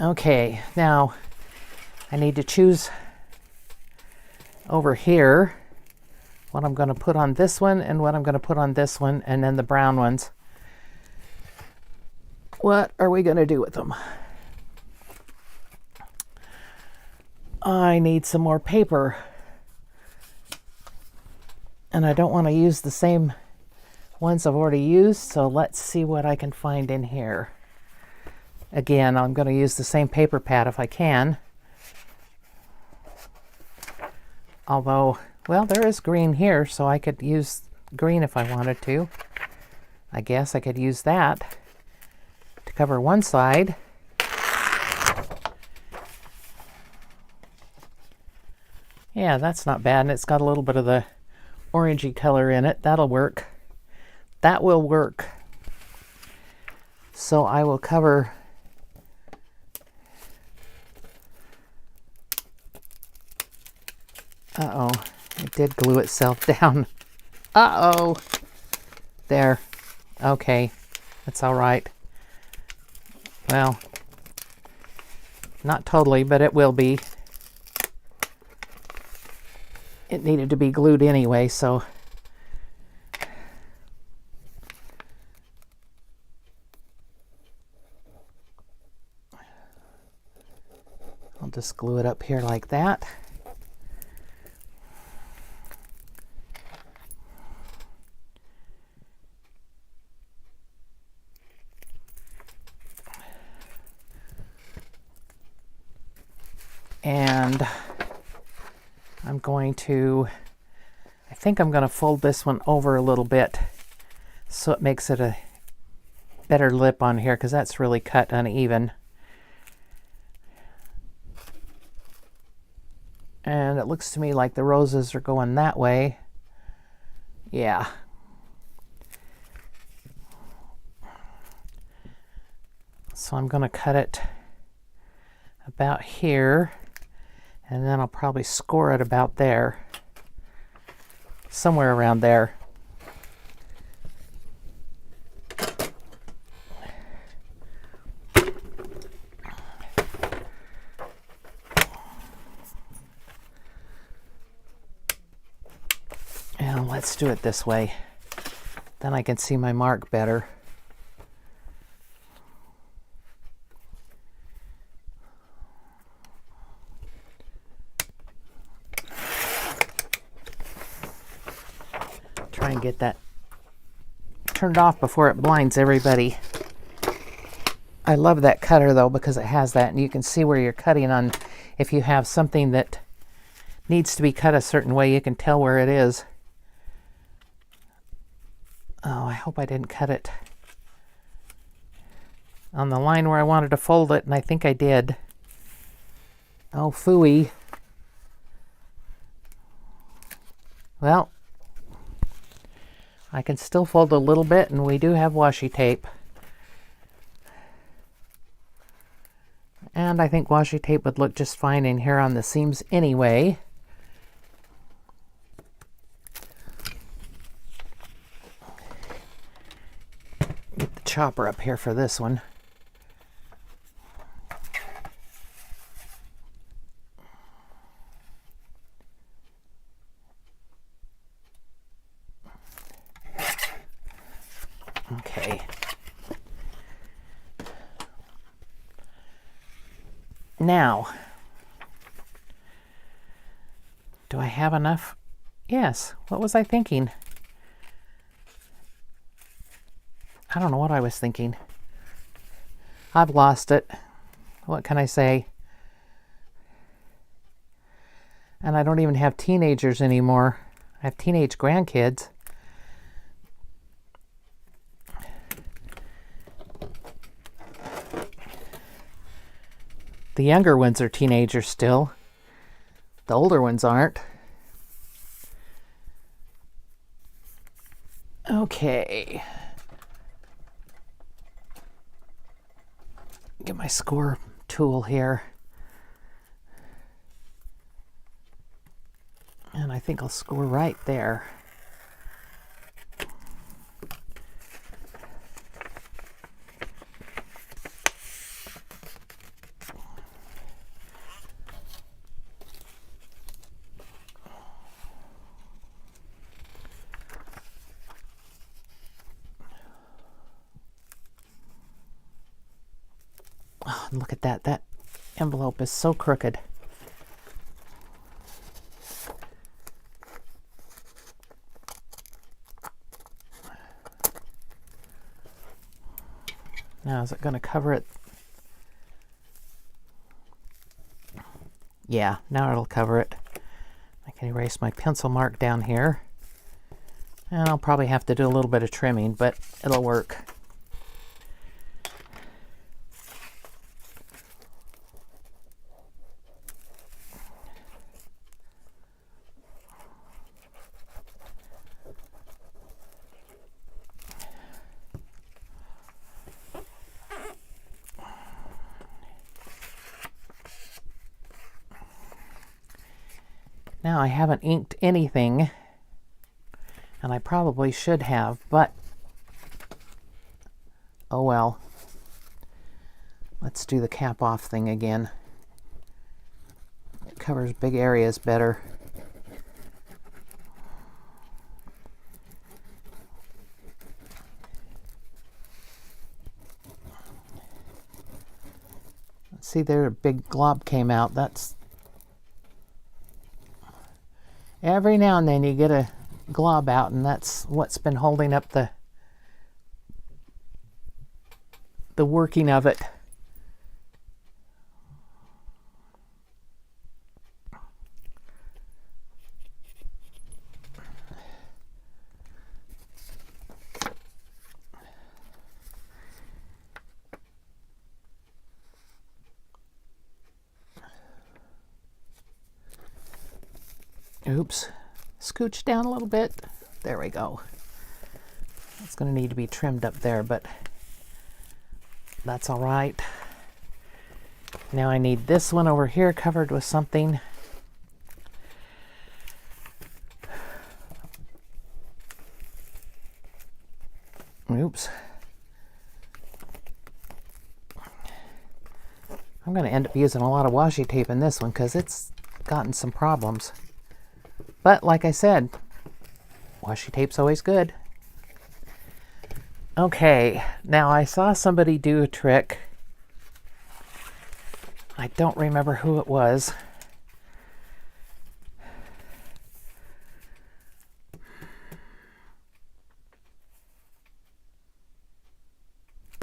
Okay, now I need to choose over here what I'm going to put on this one and what I'm going to put on this one, and then the brown ones. What are we going to do with them? I need some more paper. And I don't want to use the same ones I've already used, so let's see what I can find in here. Again, I'm going to use the same paper pad if I can. Although, well, there is green here, so I could use green if I wanted to. I guess I could use that to cover one side. Yeah, that's not bad, and it's got a little bit of the orangey color in it. That'll work. That will work. So I will cover uh-oh, it did glue itself down. Uh-oh. There. Okay. That's all right. Well, not totally, but it will be. It needed to be glued anyway, so I'll just glue it up here like that. And I think I'm going to fold this one over a little bit so it makes it a better lip on here, because that's really cut uneven. And it looks to me like the roses are going that way. Yeah. So I'm going to cut it about here, and then I'll probably score it about there. Somewhere around there. And let's do it this way. Then I can see my mark better. Try and get that turned off before it blinds everybody. I love that cutter though, because it has that, and you can see where you're cutting on. If you have something that needs to be cut a certain way, you can tell where it is. Oh, I hope I didn't cut it on the line where I wanted to fold it, and I think I did. Oh, phooey. Well, I can still fold a little bit, and we do have washi tape. And I think washi tape would look just fine in here on the seams anyway. Get the chopper up here for this one. Okay. Now, do I have enough? Yes. What was I thinking? I don't know what I was thinking. I've lost it. What can I say? And I don't even have teenagers anymore. I have teenage grandkids. The younger ones are teenagers still. The older ones aren't. Okay. Get my score tool here. And I think I'll score right there. Look at that. That envelope is so crooked. Now, is it going to cover it? Yeah, now it'll cover it. I can erase my pencil mark down here. And I'll probably have to do a little bit of trimming, but it'll work. Now, I haven't inked anything, and I probably should have, but oh well. Let's do the cap off thing again. It covers big areas better. See there, a big glob came out. That's every now and then you get a glob out, and that's what's been holding up the working of it. Oops, scooch down a little bit. There we go. It's going to need to be trimmed up there, but that's all right. Now I need this one over here covered with something. Oops. I'm going to end up using a lot of washi tape in this one because it's gotten some problems. But like I said, washi tape's always good. Okay, now I saw somebody do a trick. I don't remember who it was.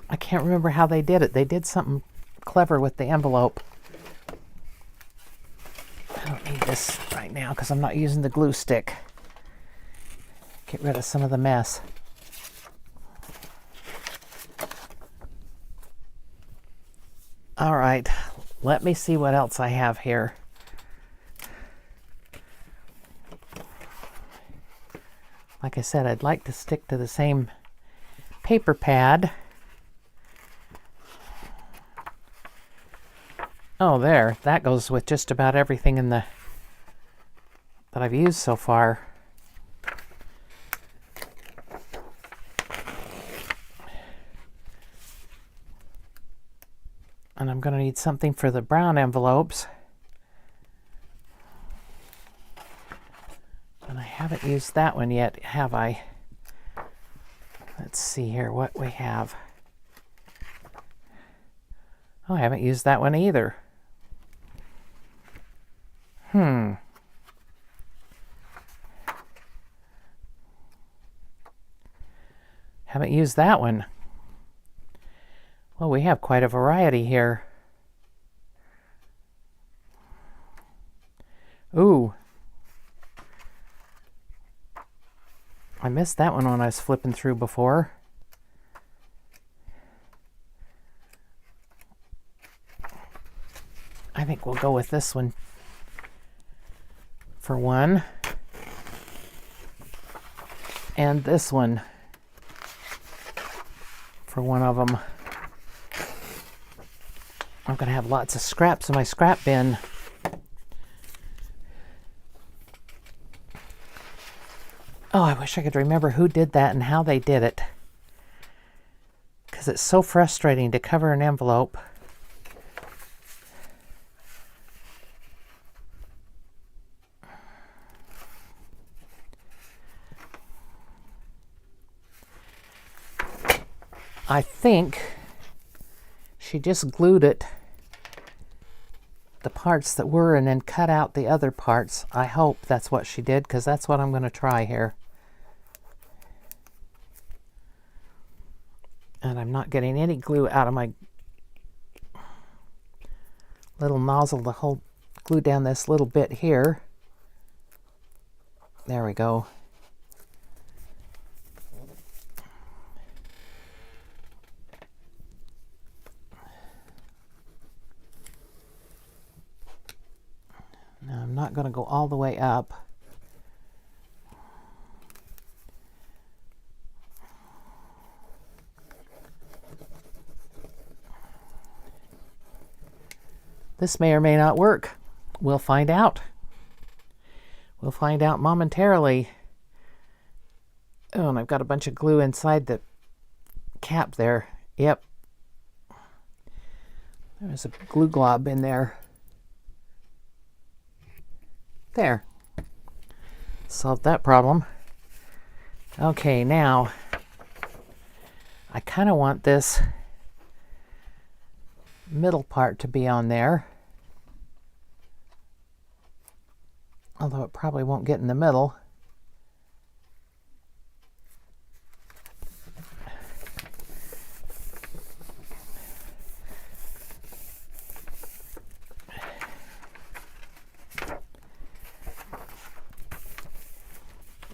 I can't remember how they did it. They did something clever with the envelope. I don't need this right now because I'm not using the glue stick. Get rid of some of the mess. All right, let me see what else I have here. Like I said, I'd like to stick to the same paper pad. Oh, there. That goes with just about everything in the that I've used so far. And I'm going to need something for the brown envelopes. And I haven't used that one yet, have I? Let's see here what we have. Oh, I haven't used that one either. Haven't used that one. Well, we have quite a variety here. Ooh. I missed that one when I was flipping through before. I think we'll go with this one for one. And this one for one of them. I'm going to have lots of scraps in my scrap bin. Oh, I wish I could remember who did that and how they did it. Because it's so frustrating to cover an envelope. I think she just glued it the parts that were and then cut out the other parts. I hope that's what she did, because that's what I'm going to try here. And I'm not getting any glue out of my little nozzle to hold glue down this little bit here. There we go. Now I'm not going to go all the way up. This may or may not work. We'll find out. We'll find out momentarily. Oh, and I've got a bunch of glue inside the cap there. Yep. There's a glue glob in there. There. Solved that problem. Okay, now I kind of want this middle part to be on there, although it probably won't get in the middle.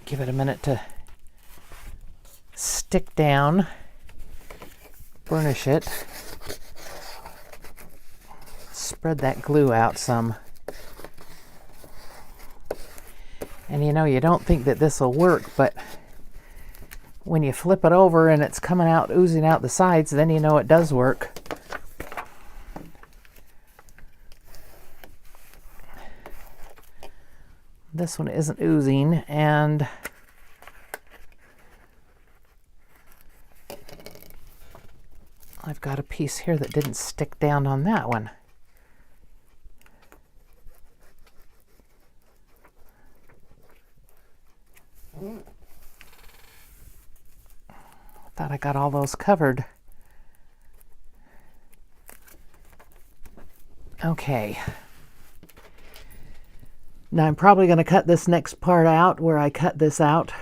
Give it a minute to stick down, burnish it. Spread that glue out some. And you know, you don't think that this will work, but when you flip it over and it's coming out, oozing out the sides, then you know it does work. This one isn't oozing, and I've got a piece here that didn't stick down on that one. Thought I got all those covered. Okay. Now I'm probably going to cut this next part out where I cut this out,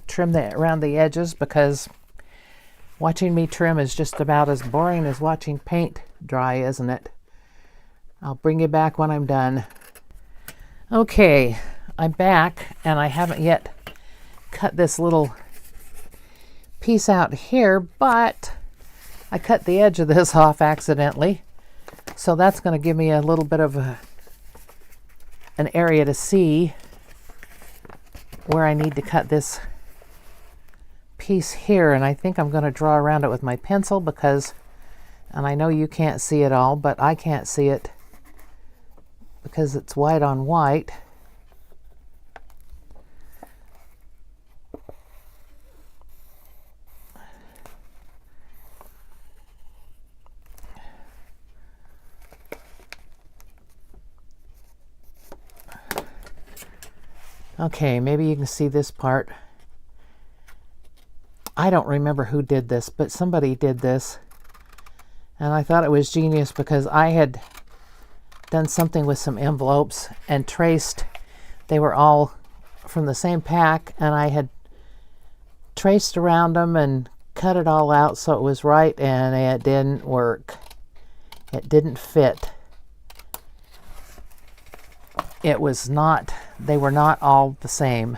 trim that around the edges, because watching me trim is just about as boring as watching paint dry, isn't it? I'll bring you back when I'm done. Okay, I'm back, and I haven't yet cut this little piece out here, but I cut the edge of this off accidentally, so that's going to give me a little bit of an area to see where I need to cut this piece here. And I think I'm going to draw around it with my pencil, because, and I know you can't see it all, but I can't see it because it's white on white. Okay, maybe you can see this part. I don't remember who did this, but somebody did this. And I thought it was genius, because I had done something with some envelopes and traced, they were all from the same pack, and I had traced around them and cut it all out so it was right, and it didn't work. It didn't fit. It was not, they were not all the same.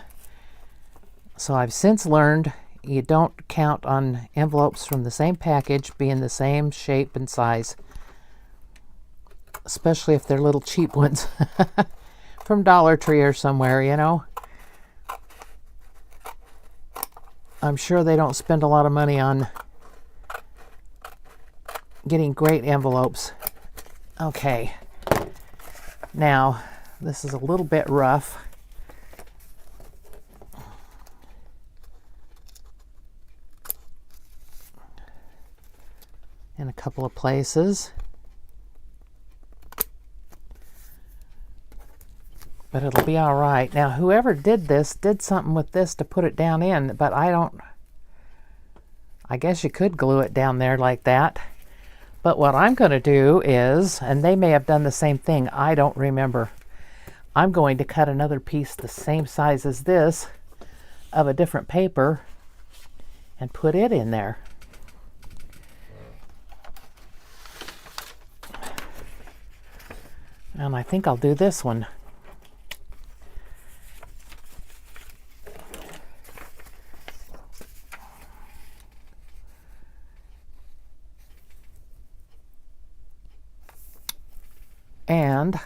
So I've since learned you don't count on envelopes from the same package being the same shape and size, especially if they're little cheap ones from Dollar Tree or somewhere, you know. I'm sure they don't spend a lot of money on getting great envelopes. Okay, now this is a little bit rough. In a couple of places. But it'll be all right. Now, whoever did this did something with this to put it down in, but I guess you could glue it down there like that. But what I'm going to do is, and they may have done the same thing, I don't remember. I'm going to cut another piece the same size as this of a different paper and put it in there. And I think I'll do this one. And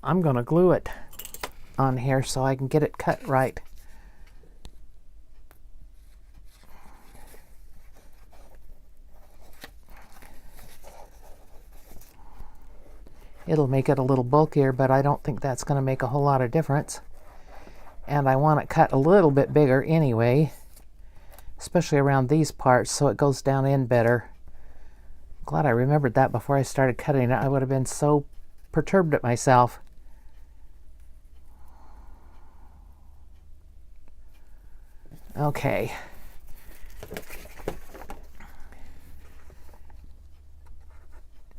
I'm going to glue it on here so I can get it cut right. It'll make it a little bulkier, but I don't think that's going to make a whole lot of difference. And I want it cut a little bit bigger anyway, especially around these parts so it goes down in better. Glad I remembered that before I started cutting it. I would have been so perturbed at myself. Okay.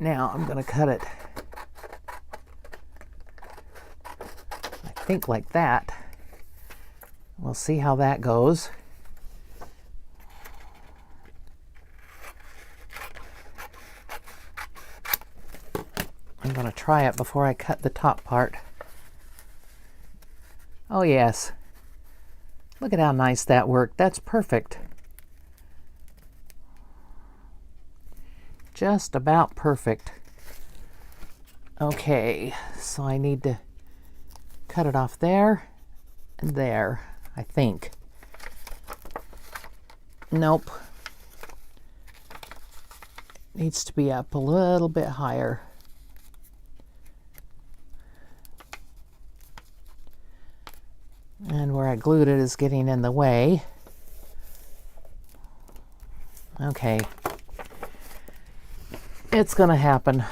Now I'm going to cut it, I think, like that. We'll see how that goes. I'm going to try it before I cut the top part. Oh yes. Look at how nice that worked. That's perfect. Just about perfect. Okay, so I need to cut it off there and there, I think. Nope. Needs to be up a little bit higher. And where I glued it is getting in the way. Okay. It's gonna happen.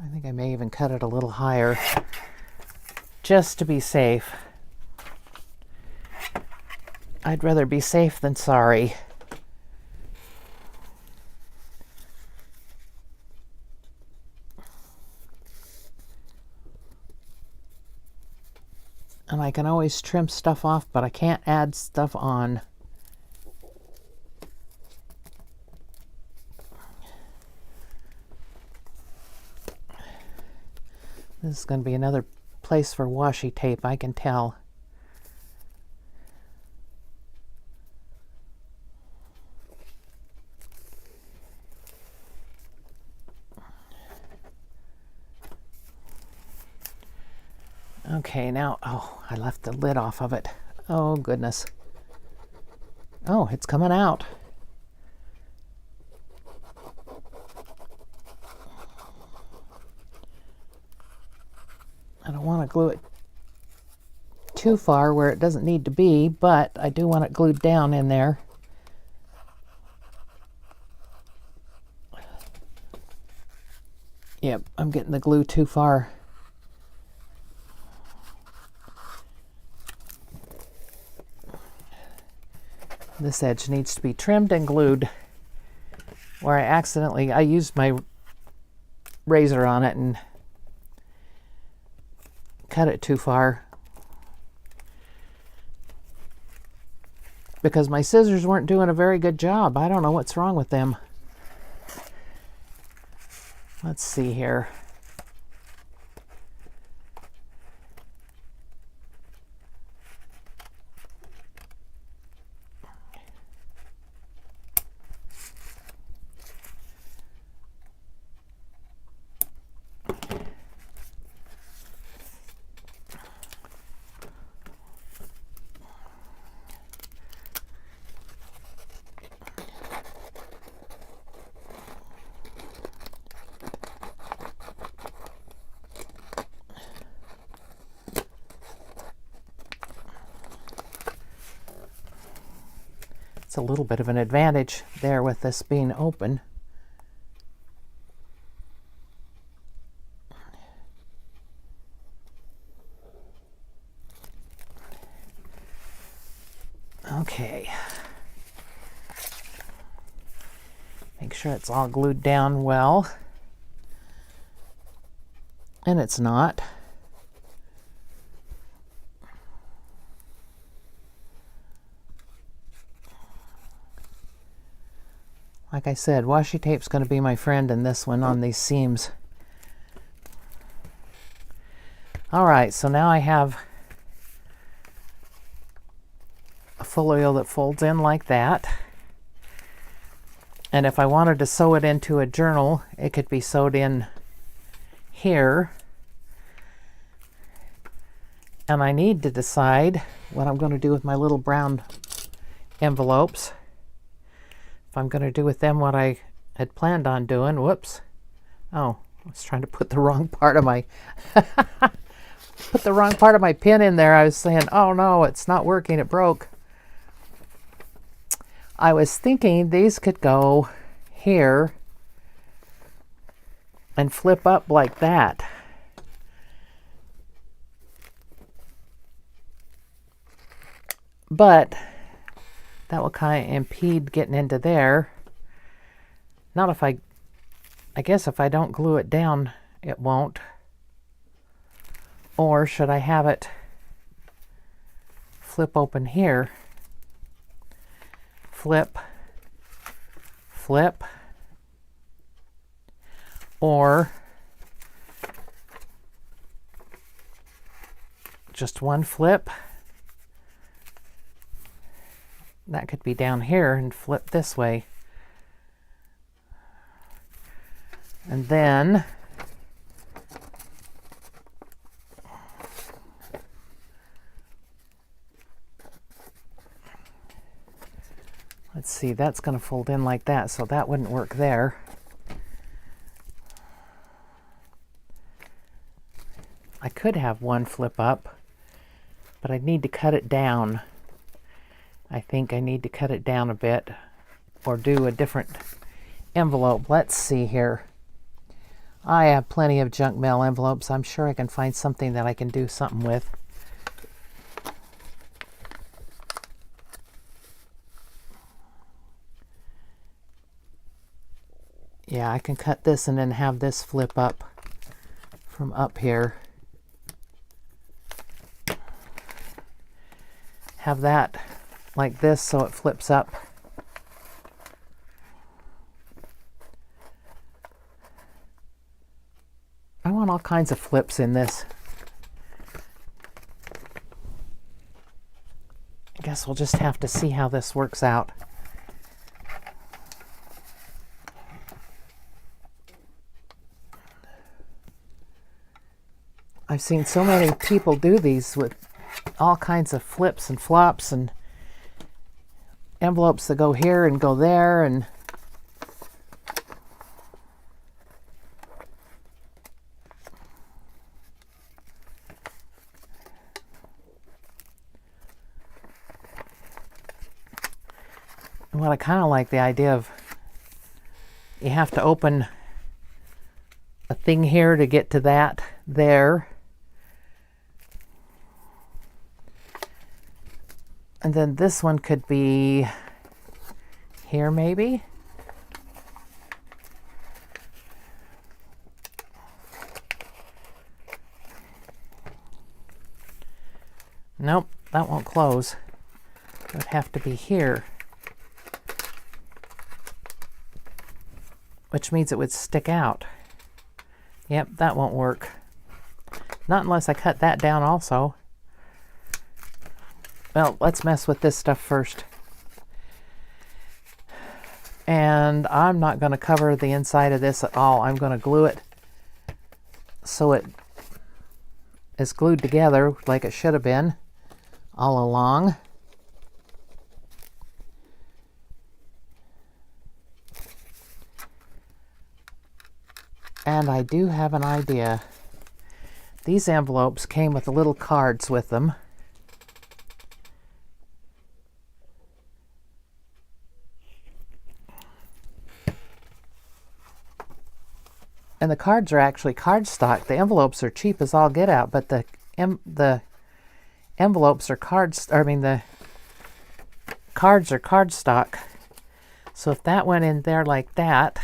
I think I may even cut it a little higher just to be safe. I'd rather be safe than sorry. And I can always trim stuff off, but I can't add stuff on. This is going to be another place for washi tape, I can tell. Okay, now, oh, I left the lid off of it. Oh, goodness. Oh, it's coming out. I don't want to glue it too far where it doesn't need to be, but I do want it glued down in there. Yep, I'm getting the glue too far. This edge needs to be trimmed and glued. Where I used my razor on it and cut it too far. Because my scissors weren't doing a very good job. I don't know what's wrong with them. Let's see here. It's a little bit of an advantage there with this being open. Okay. Make sure it's all glued down well. And it's not. Like I said, washi tape's going to be my friend in this one on these seams. All right, so now I have a folio that folds in like that. And if I wanted to sew it into a journal, it could be sewed in here. And I need to decide what I'm going to do with my little brown envelopes. If I'm going to do with them what I had planned on doing. Whoops. Oh, I was trying to put the wrong part of my put the wrong part of my pin in there. I was saying, oh no, it's not working, it broke. I was thinking these could go here and flip up like that. But that will kind of impede getting into there. Not if I guess if I don't glue it down, it won't. Or should I have it flip open here? Flip, flip, or just one flip. That could be down here and flip this way. And then let's see, that's going to fold in like that, so that wouldn't work there. I could have one flip up, but I'd need to cut it down. I think I need to cut it down a bit or do a different envelope. Let's see here. I have plenty of junk mail envelopes. I'm sure I can find something that I can do something with. Yeah, I can cut this and then have this flip up from up here. Have that like this so it flips up. I want all kinds of flips in this. I guess we'll just have to see how this works out. I've seen so many people do these with all kinds of flips and flops and envelopes that go here and go there, and what I kind of like the idea of, you have to open a thing here to get to that there. And then this one could be here maybe. Nope, that won't close. It would have to be here. Which means it would stick out. Yep, that won't work. Not unless I cut that down also. Well, let's mess with this stuff first. And I'm not going to cover the inside of this at all. I'm going to glue it so it is glued together like it should have been all along. And I do have an idea. These envelopes came with the little cards with them. And the cards are actually cardstock. The envelopes are cheap as all get out, but the envelopes are the cards are cardstock. So if that went in there like that,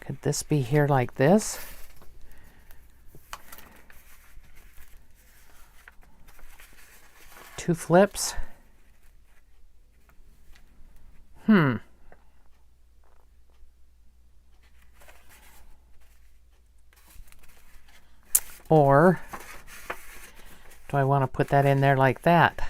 could this be here like this? Two flips. Or do I want to put that in there like that?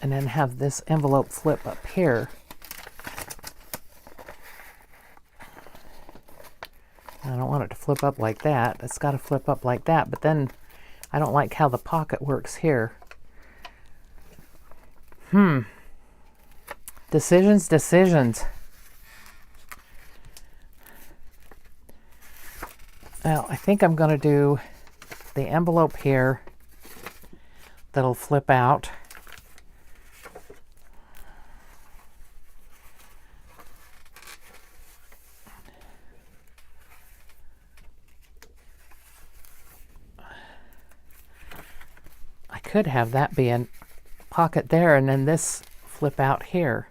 And then have this envelope flip up here. I don't want it to flip up like that. It's got to flip up like that, but then I don't like how the pocket works here. Decisions. Well, I think I'm going to do the envelope here that'll flip out. I could have that be a pocket there and then this flip out here.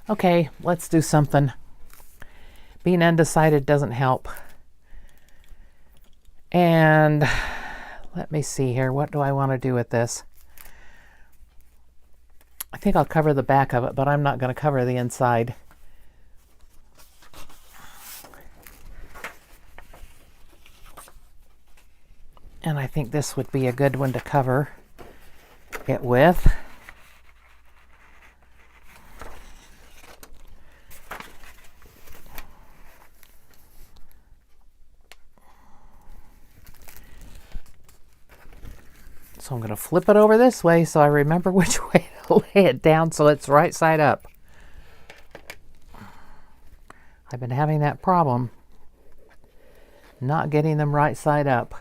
Okay, let's do something. Being undecided doesn't help. And let me see here. What do I want to do with this? I think I'll cover the back of it, but I'm not going to cover the inside. And I think this would be a good one to cover it with. So I'm going to flip it over this way so I remember which way to lay it down so it's right side up. I've been having that problem, not getting them right side up.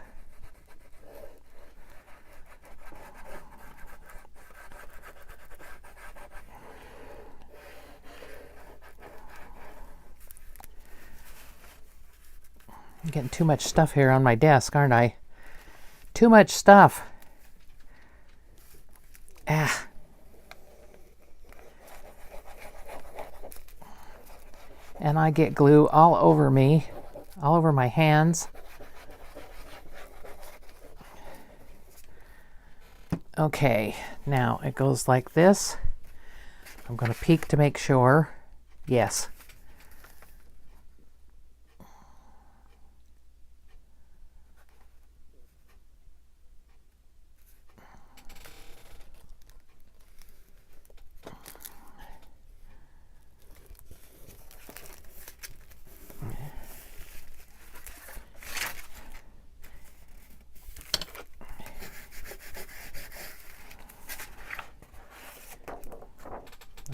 I'm getting too much stuff here on my desk, aren't I? Too much stuff. And I get glue all over me, all over my hands. Okay, now it goes like this. I'm going to peek to make sure. Yes.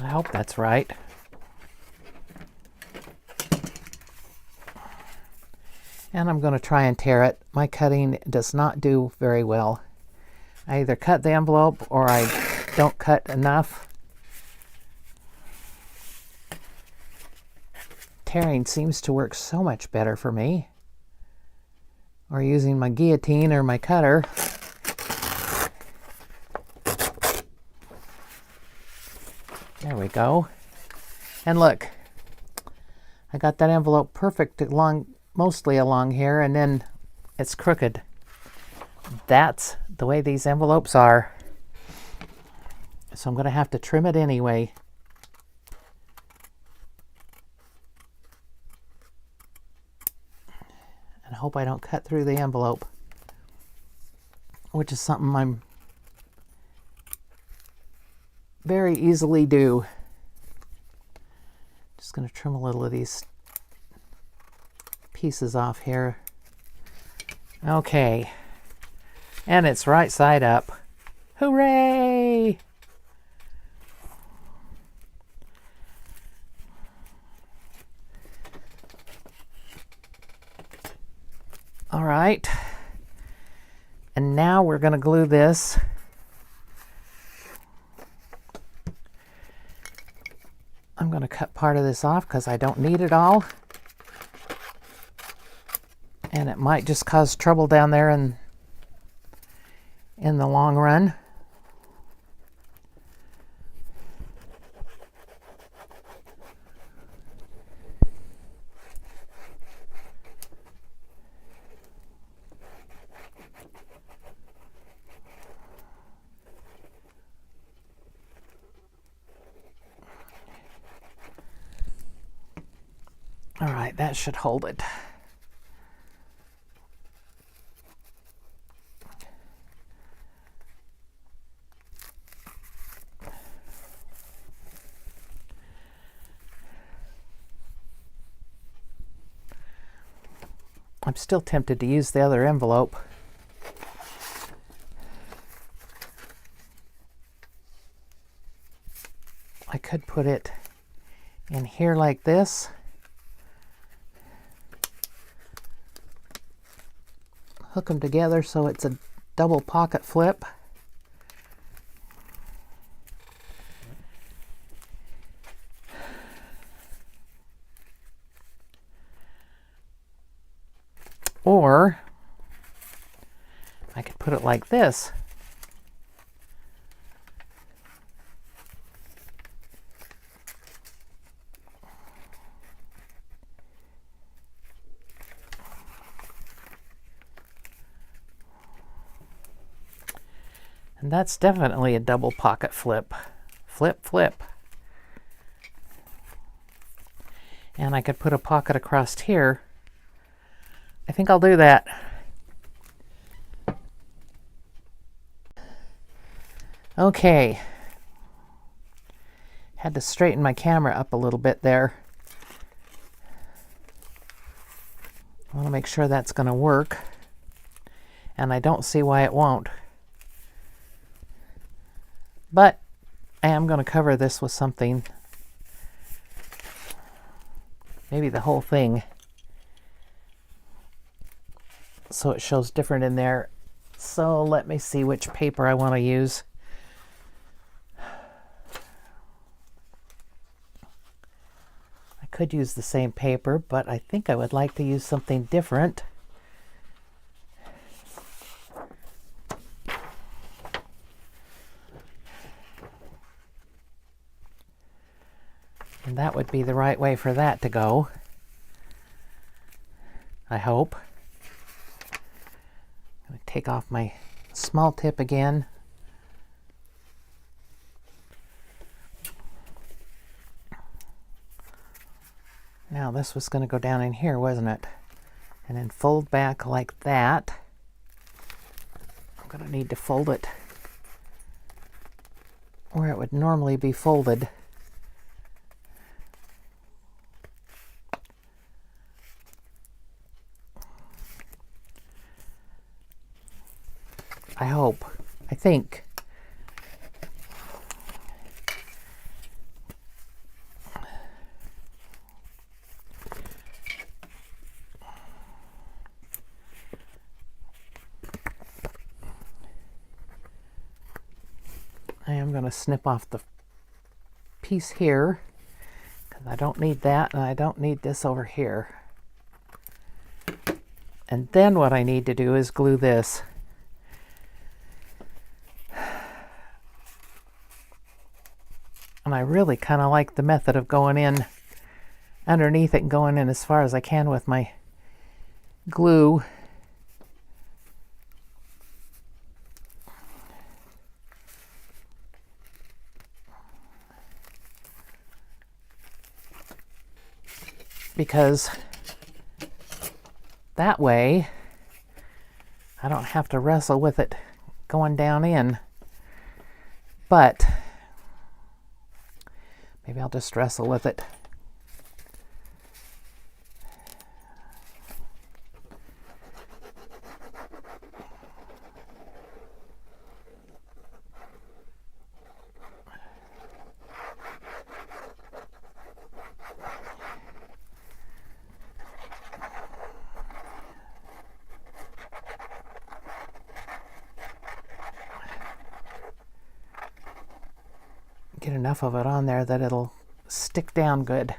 I hope that's right. And I'm going to try and tear it. My cutting does not do very well. I either cut the envelope or I don't cut enough. Tearing seems to work so much better for me. Or using my guillotine or my cutter. There we go. And look, I got that envelope perfect mostly along here, and then it's crooked. That's the way these envelopes are. So I'm going to have to trim it anyway. And hope I don't cut through the envelope, which is something I'm very easily do. Just going to trim a little of these pieces off here. Okay, and it's right side up. Hooray! All right. And now we're going to glue this. I'm going to cut part of this off because I don't need it all. And it might just cause trouble down there in the long run. All right, that should hold it. I'm still tempted to use the other envelope. I could put it in here like this. Hook them together so it's a double pocket flip. Or I could put it like this. And that's definitely a double pocket flip. Flip, flip. And I could put a pocket across here. I think I'll do that. Okay. Had to straighten my camera up a little bit there. I want to make sure that's going to work. And I don't see why it won't. But I am going to cover this with something. Maybe the whole thing. So it shows different in there. So let me see which paper I want to use. I could use the same paper, but I think I would like to use something different. And that would be the right way for that to go. I hope. I'm going to take off my small tip again. Now this was going to go down in here, wasn't it? And then fold back like that. I'm going to need to fold it where it would normally be folded. I hope. I think. I am going to snip off the piece here because I don't need that and I don't need this over here. And then what I need to do is glue this. And I really kind of like the method of going in underneath it and going in as far as I can with my glue. Because that way I don't have to wrestle with it going down in. But maybe I'll just wrestle with it. Get enough of it on there that it'll stick down good.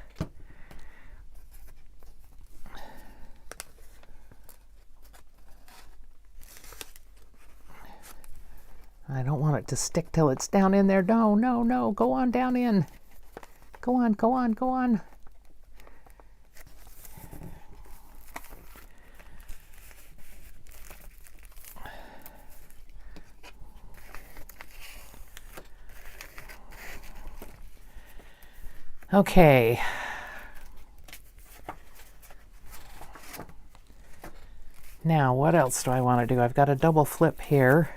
I don't want it to stick till it's down in there. No, no, no. Go on down in. Go on, go on, go on. Okay. Now, what else do I want to do? I've got a double flip here.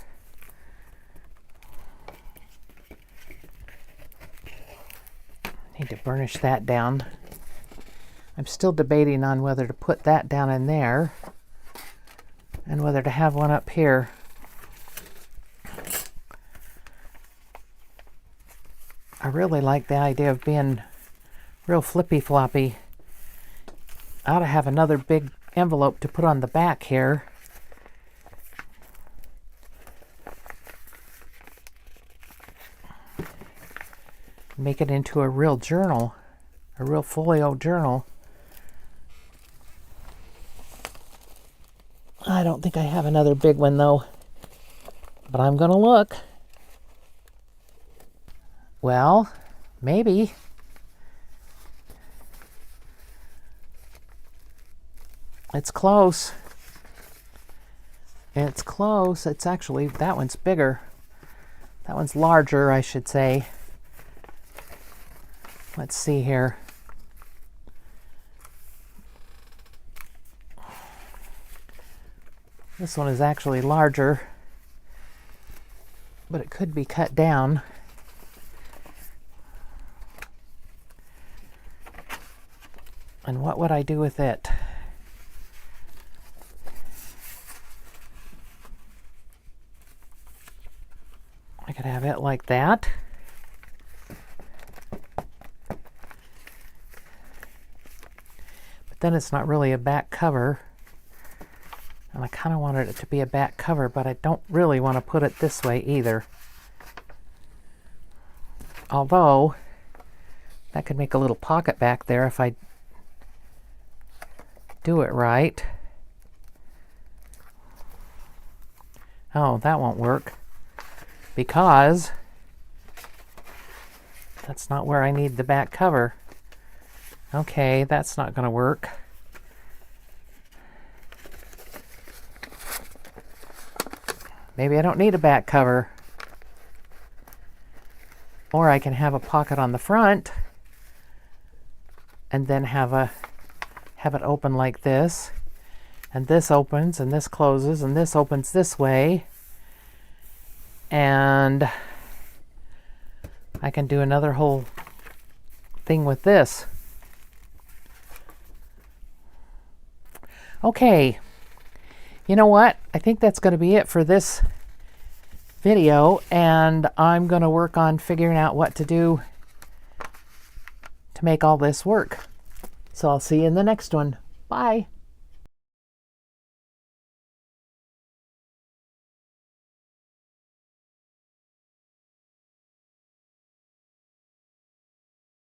Need to burnish that down. I'm still debating on whether to put that down in there and whether to have one up here. I really like the idea of being real flippy floppy. I ought to have another big envelope to put on the back here. Make it into a real journal, a real folio journal. I don't think I have another big one though, but I'm gonna look. Well, maybe. It's close. It's close. It's actually, that one's bigger. That one's larger, I should say. Let's see here. This one is actually larger, but it could be cut down. And what would I do with it? I could have it like that. But then it's not really a back cover. And I kind of wanted it to be a back cover, but I don't really want to put it this way either. Although, that could make a little pocket back there if I do it right. Oh, that won't work because that's not where I need the back cover. Okay, that's not going to work. Maybe I don't need a back cover. Or I can have a pocket on the front and then have it open like this. And this opens and this closes and this opens this way. And I can do another whole thing with this. Okay. You know what? I think that's going to be it for this video, and I'm going to work on figuring out what to do to make all this work. So I'll see you in the next one. Bye.